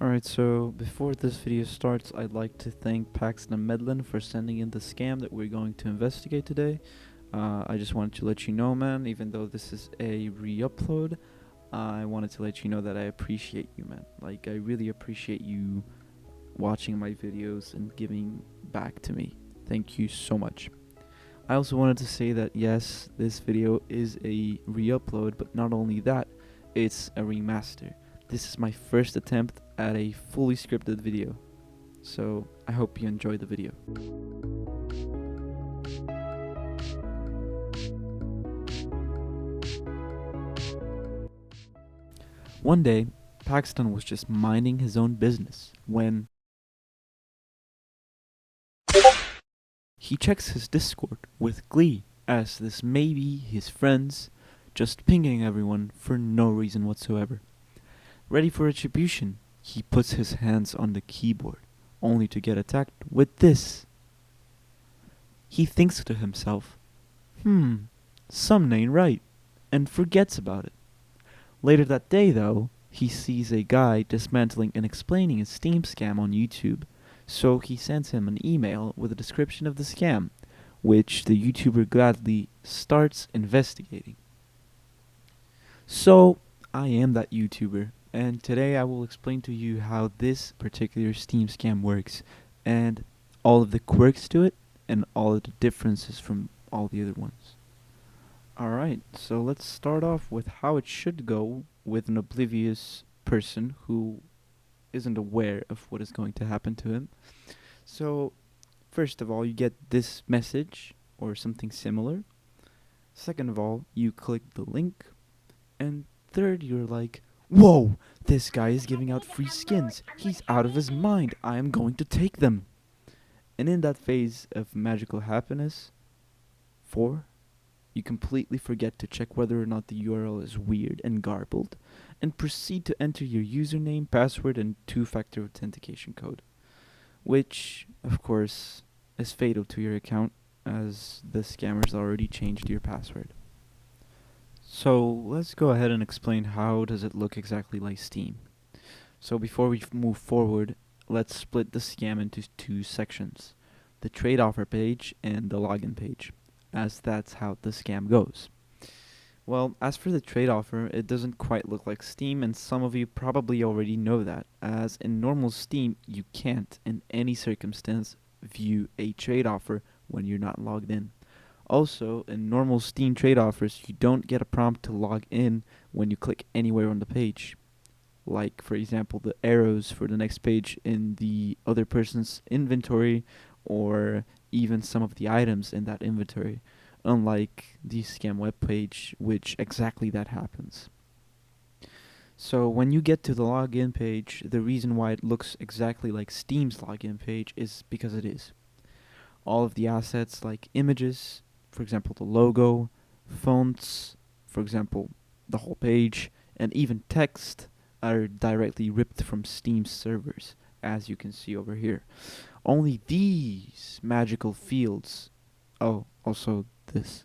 Alright, so before this video starts, I'd like to thank Paxton Medlin for sending in the scam that we're going to investigate today. I just wanted to let you know, man, even though this is a re-upload, I wanted to let you know that I appreciate you, man. Like, I really appreciate you watching my videos and giving back to me. Thank you so much. I also wanted to say that yes, this video is a re-upload, but not only that, it's a remaster. This is my first attempt at a fully scripted video, so I hope you enjoy the video. One day, Paxton was just minding his own business when he checks his Discord with glee, as this may be his friends just pinging everyone for no reason whatsoever. Ready for retribution, he puts his hands on the keyboard, only to get attacked with this. He thinks to himself, something ain't right, and forgets about it. Later that day, though, he sees a guy dismantling and explaining a Steam scam on YouTube, so he sends him an email with a description of the scam, which the YouTuber gladly starts investigating. So, I am that YouTuber, and today I will explain to you how this particular Steam scam works, and all of the quirks to it, and all of the differences from all the other ones. Alright, so let's start off with how it should go with an oblivious person who isn't aware of what is going to happen to him. So, first of all, you get this message, or something similar. Second of all, you click the link. And third, you're like, whoa, this guy is giving out free skins. He's out of his mind. I am going to take them. And in that phase of magical happiness, 4, you completely forget to check whether or not the URL is weird and garbled, and proceed to enter your username, password, and 2-factor authentication code, which, of course, is fatal to your account, as the scammers already changed your password. So let's go ahead and explain how does it look exactly like Steam. So before we move forward, let's split the scam into 2 sections, the trade offer page and the login page, as that's how the scam goes. Well, as for the trade offer, it doesn't quite look like Steam, and some of you probably already know that, as in normal Steam, you can't, in any circumstance, view a trade offer when you're not logged in. Also, in normal Steam trade offers, you don't get a prompt to log in when you click anywhere on the page. Like, for example, the arrows for the next page in the other person's inventory, or even some of the items in that inventory, unlike the scam webpage, which exactly that happens. So when you get to the login page, the reason why it looks exactly like Steam's login page is because it is. All of the assets like images, for example the logo, fonts, for example the whole page, and even text are directly ripped from Steam's servers, as you can see over here. Only these magical fields, also this,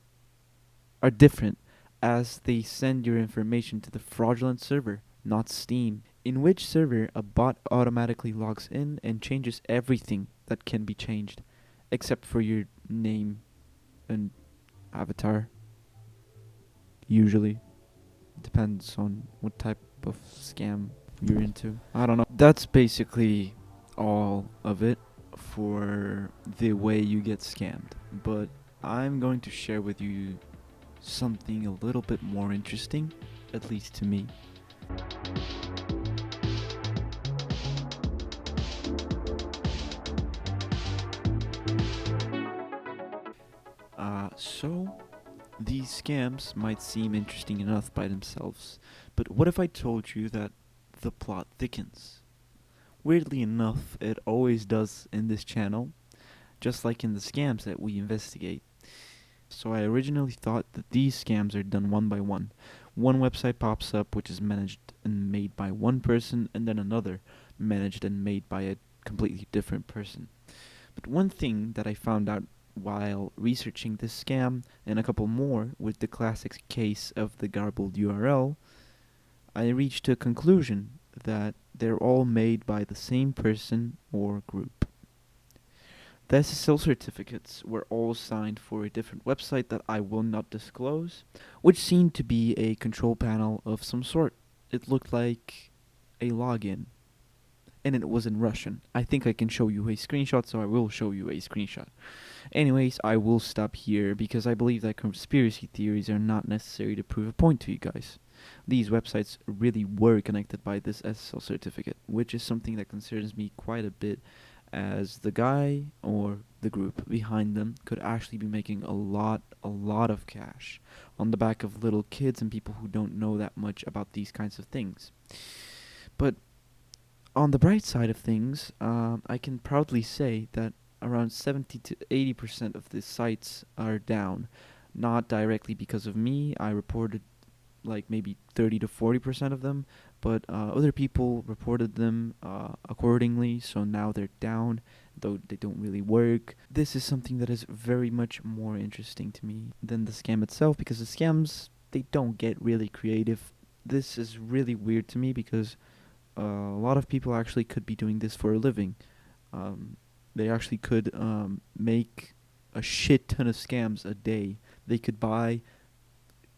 are different, as they send your information to the fraudulent server, not Steam, in which server a bot automatically logs in and changes everything that can be changed, except for your name and avatar. Usually. Depends on what type of scam you're into. I don't know. That's basically all of it for the way you get scammed. But I'm going to share with you something a little bit more interesting, at least to me. So these scams might seem interesting enough by themselves, but what if I told you that the plot thickens? Weirdly enough, it always does in this channel, just like in the scams that we investigate. So I originally thought that these scams are done one by one. One website pops up which is managed and made by one person, and then another managed and made by a completely different person. But one thing that I found out while researching this scam, and a couple more with the classic case of the garbled URL, I reached a conclusion that they're all made by the same person or group. The SSL certificates were all signed for a different website that I will not disclose, which seemed to be a control panel of some sort. It looked like a login, and it was in Russian. I think I can show you a screenshot, so I will show you a screenshot. Anyways, I will stop here because I believe that conspiracy theories are not necessary to prove a point to you guys. These websites really were connected by this SSL certificate, which is something that concerns me quite a bit, as the guy or the group behind them could actually be making a lot of cash on the back of little kids and people who don't know that much about these kinds of things. But on the bright side of things, I can proudly say that around 70 to 80% of the sites are down. Not directly because of me, I reported like maybe 30 to 40% of them, but other people reported them accordingly, so now they're down, though they don't really work. This is something that is very much more interesting to me than the scam itself, because the scams, they don't get really creative. This is really weird to me because a lot of people actually could be doing this for a living. They actually could make a shit ton of scams a day. They could buy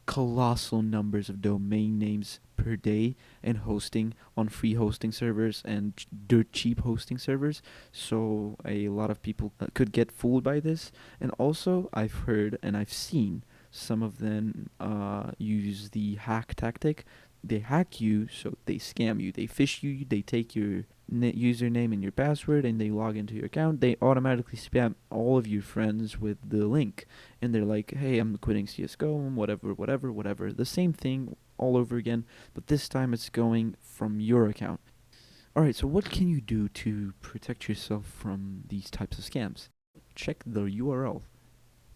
colossal numbers of domain names per day and hosting on free hosting servers and dirt cheap hosting servers. So a lot of people could get fooled by this. And also, I've heard and I've seen some of them use the hack tactic. They hack you, so they scam you. They phish you. They take your username and your password, and they log into your account. They automatically spam all of your friends with the link, and they're like, "Hey, I'm quitting CS:GO, whatever." The same thing all over again, but this time it's going from your account. Alright, so what can you do to protect yourself from these types of scams? Check the URL.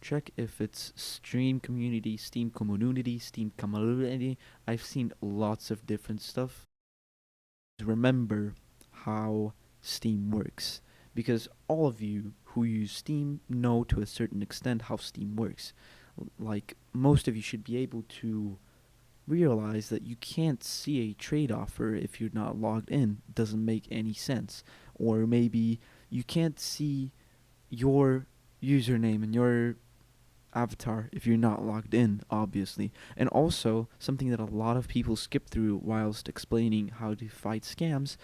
Check if it's Stream Community, Steam Community, Steam Community. I've seen lots of different stuff. Remember how Steam works, because all of you who use Steam know to a certain extent how Steam works. Like, most of you should be able to realize that you can't see a trade offer if you're not logged in. It doesn't make any sense. Or maybe you can't see your username and your avatar if you're not logged in, obviously. And also, something that a lot of people skip through whilst explaining how to fight scams,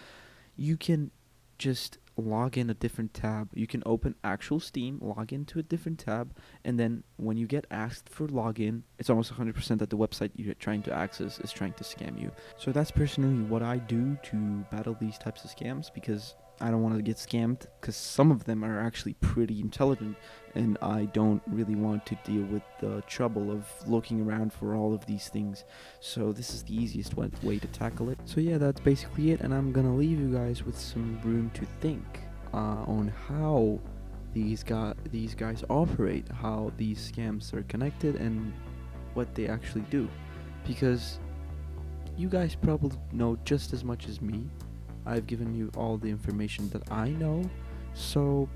you can just log in a different tab. You can open actual Steam, log into a different tab, and then when you get asked for login, it's almost 100% that the website you're trying to access is trying to scam you. So that's personally what I do to battle these types of scams, because I don't want to get scammed, because some of them are actually pretty intelligent, and I don't really want to deal with the trouble of looking around for all of these things. So this is the easiest way to tackle it. So yeah, that's basically it, and I'm gonna leave you guys with some room to think on how these guys operate, how these scams are connected, and what they actually do, because you guys probably know just as much as me. I've given you all the information that I know, so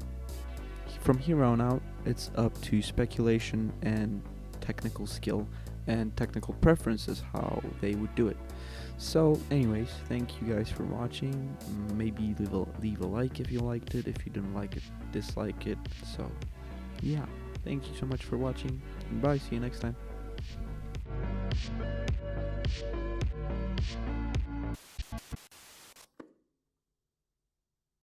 from here on out, it's up to speculation and technical skill and technical preferences how they would do it. So anyways, thank you guys for watching. Maybe leave a like if you liked it. If you didn't like it, dislike it. So yeah, thank you so much for watching. Bye, see you next time.